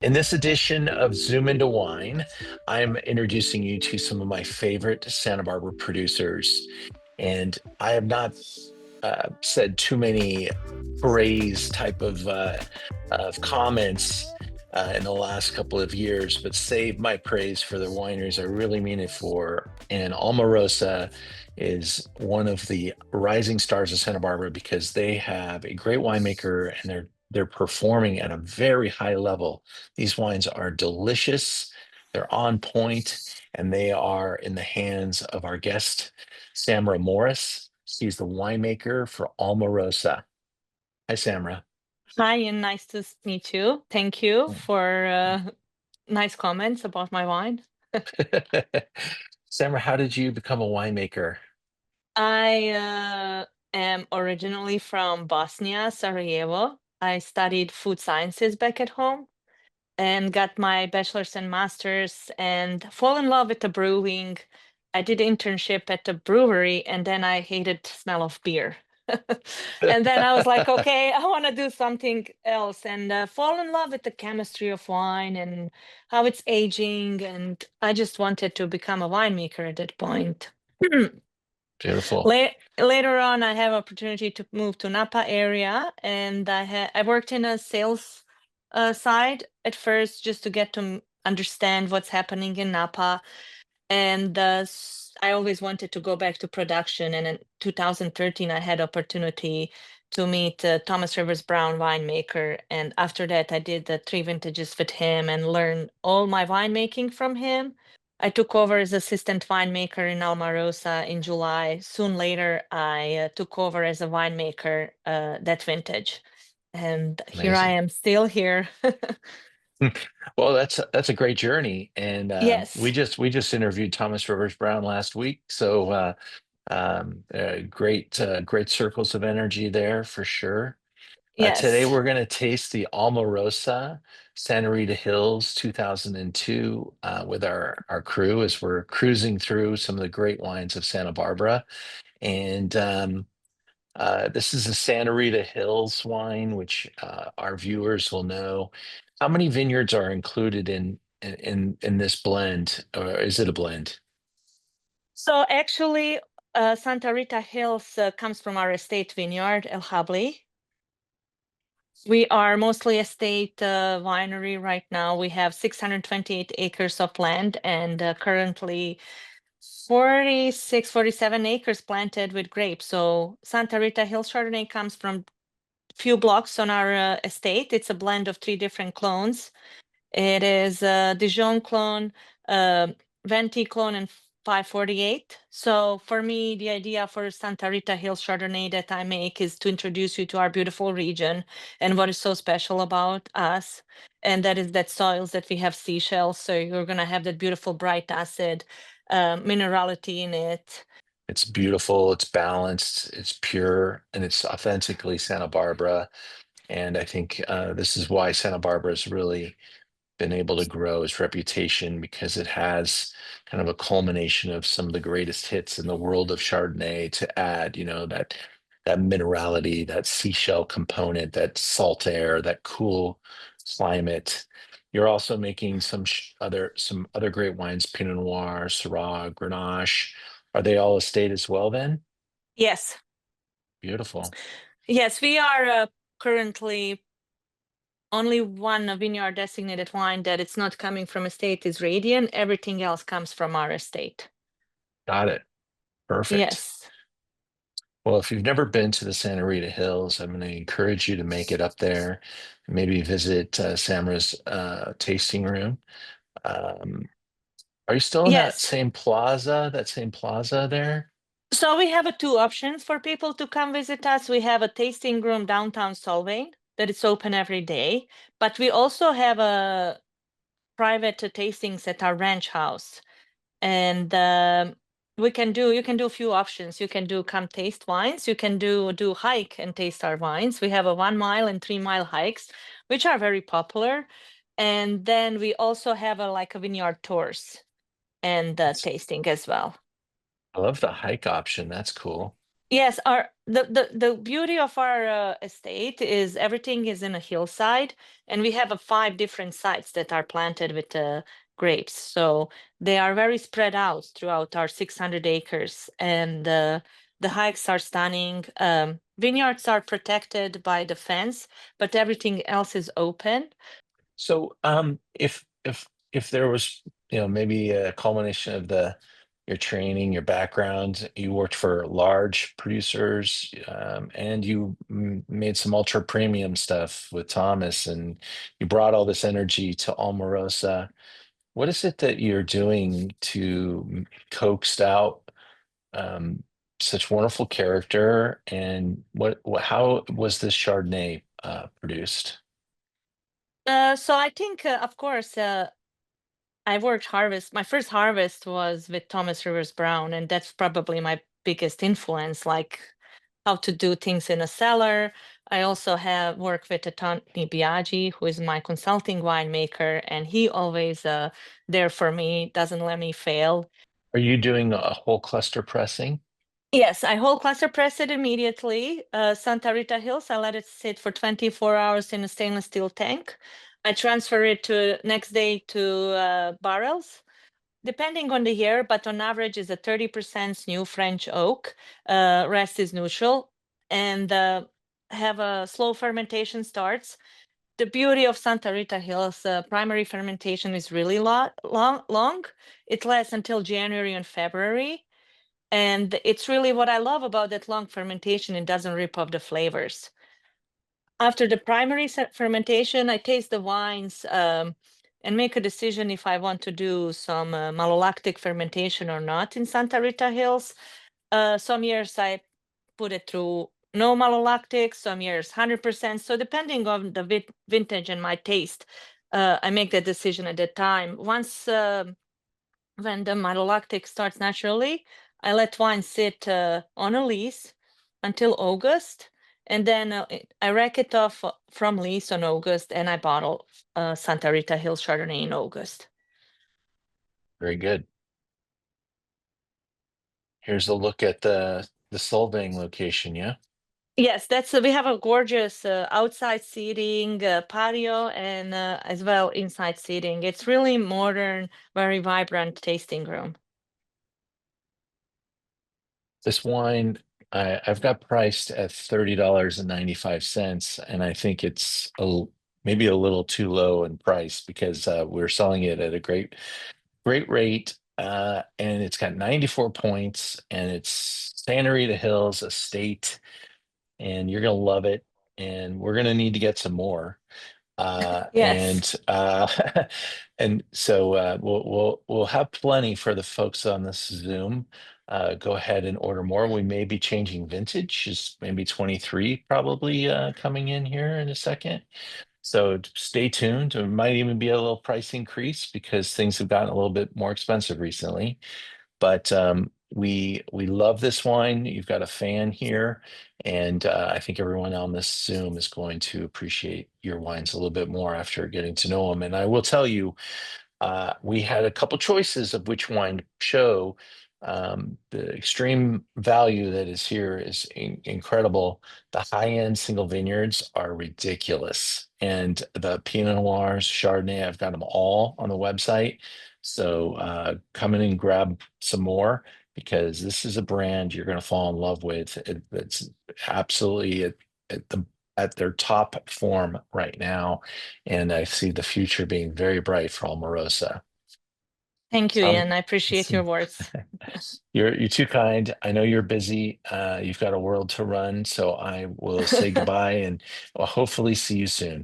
In this edition of Zoom into Wine, I'm introducing you to some of my favorite Santa Barbara producers. And I have not said too many praise type of comments in the last couple of years, but save my praise for the wineries I really mean it for. And Alma Rosa is one of the rising stars of Santa Barbara because they have a great winemaker and they're performing at a very high level. These wines are delicious, they're on point, and they are in the hands of our guest, Sandra Morris. She's the winemaker for Alma Rosa. Hi, Samra. Hi, and nice to meet you. Thank you for nice comments about my wine. Samra, how did you become a winemaker? I am originally from Bosnia, Sarajevo. I studied food sciences back at home and got my bachelor's and master's and fall in love with the brewing. I did internship at the brewery and then I hated the smell of beer. And then I was like, okay, I want to do something else and fall in love with the chemistry of wine and how it's aging. And I just wanted to become a winemaker at that point. Beautiful. Later on, I have opportunity to move to Napa area, and I worked in a sales side at first just to get to understand what's happening in Napa. And I always wanted to go back to production. And in 2013, I had opportunity to meet Thomas Rivers Brown winemaker. And after that, I did the three vintages with him and learned all my winemaking from him. I took over as assistant winemaker in Alma Rosa in July. Soon later, I took over as a winemaker that vintage. And here I Amazing. am still here. Well, that's a great journey, and we Yes, just we just interviewed Thomas Rivers Brown last week, so great circles of energy there for sure. Today yes. we're going to taste the Alma Rosa Santa Rita Hills 2002 with our crew as we're cruising through some of the great wines of Santa Barbara. And this is a Santa Rita Hills wine, which our viewers will know. How many vineyards are included in this blend, or is it a blend? So actually, Santa Rita Hills comes from our estate vineyard, El Habli. We are mostly estate winery right now. We have 628 acres of land and currently 46, 47 acres planted with grapes. So Santa Rita Hills Chardonnay comes from few blocks on our estate. It's a blend of three different clones. It is a Dijon clone, uh, Venti clone, and 548. So for me, the idea for Santa Rita Hills Chardonnay that I make is to introduce you to our beautiful region and what is so special about us. And that is that soils that we have seashells. So you're going to have that beautiful bright acid minerality in it. It's beautiful, it's balanced, it's pure, and it's authentically Santa Barbara. And I think this is why Santa Barbara has really been able to grow its reputation because it has kind of a culmination of some of the greatest hits in the world of Chardonnay to add, that minerality, that seashell component, that salt air, that cool climate. You're also making some other great wines, Pinot Noir, Syrah, Grenache. Are they all estate as well then? Yes. Beautiful. Yes, we are currently only one vineyard designated wine that it's not coming from estate is Radiant. Everything else comes from our estate. Got it. Perfect. Yes. Well, if you've never been to the Santa Rita Hills, I'm going to encourage you to make it up there. Maybe visit Samra's tasting room. Um, are you still in that Yes. same plaza? That same plaza there? So we have two options for people to come visit us. We have a tasting room downtown Solvang that is open every day, but we also have a private tastings at our ranch house. And you can do a few options. You can do come taste wines. You can do hike and taste our wines. We have a 1 mile and 3 mile hikes, which are very popular. And then we also have a vineyard tours and tasting as well. I love the hike option. That's cool. Yes, our the beauty of our estate is everything is in a hillside, and we have 5 different sites that are planted with grapes. So they are very spread out throughout our 600 acres, and the hikes are stunning. Vineyards are protected by the fence, but everything else is open. So, if there was, maybe a culmination of the your training, your background, you worked for large producers, and you made some ultra premium stuff with Thomas, and you brought all this energy to Alma Rosa. What is it that you're doing to coax out um, such wonderful character, and how was this Chardonnay produced? So I think, of course, I worked harvest. My first harvest was with Thomas Rivers Brown, and that's probably my biggest influence, like how to do things in a cellar. I also have worked with Tony Biaggi, who is my consulting winemaker, and he always there for me, doesn't let me fail. Are you doing a whole cluster pressing? Yes, I whole cluster press it immediately. Santa Rita Hills, I let it sit for 24 hours in a stainless steel tank. I transfer it to next day to barrels. Depending on the year, but on average is a 30% new French oak. Rest is neutral, and have a slow fermentation starts. The beauty of Santa Rita Hills, primary fermentation is really long. It lasts until January and February, and it's really what I love about that long fermentation. It doesn't rip off the flavors. After the primary fermentation, I taste the wines and make a decision if I want to do some malolactic fermentation or not in Santa Rita Hills. Some years I put it through no malolactic, some years 100%. So depending on the vintage and my taste, I make that decision at that time. Once when the malolactic starts naturally, I let wine sit on a lees until August, and then I rack it off from lees on August, and I bottle Santa Rita Hills Chardonnay in August. Very good. Here's a look at the Solvang location, yeah? Yes, that's we have a gorgeous outside seating, patio, and as well inside seating. It's really modern, very vibrant tasting room. This wine I've got priced at $30.95, and I think it's maybe a little too low in price because we're selling it at a great rate. And it's got 94 points, and it's Santa Rita Hills Estate, and you're gonna love it. And we're gonna need to get some more. Uh, Yes. and uh, and so we'll have plenty for the folks on this Zoom. Go ahead and order more. We may be changing vintage, is maybe 23 probably coming in here in a second. So stay tuned. There might even be a little price increase because things have gotten a little bit more expensive recently. But we love this wine. You've got a fan here, and I think everyone on this Zoom is going to appreciate your wines a little bit more after getting to know them. And I will tell you, we had a couple choices of which wine to show. The extreme value that is here is incredible. The high-end single vineyards are ridiculous. And the Pinot Noirs, Chardonnay, I've got them all on the website. So come in and grab some more because this is a brand you're going to fall in love with. It's absolutely at the at their top form right now, and I see the future being very bright for Alma Rosa. Thank you, So Ian. I appreciate your words. you're too kind. I know you're busy. You've got a world to run, so I will say goodbye and I'll hopefully see you soon.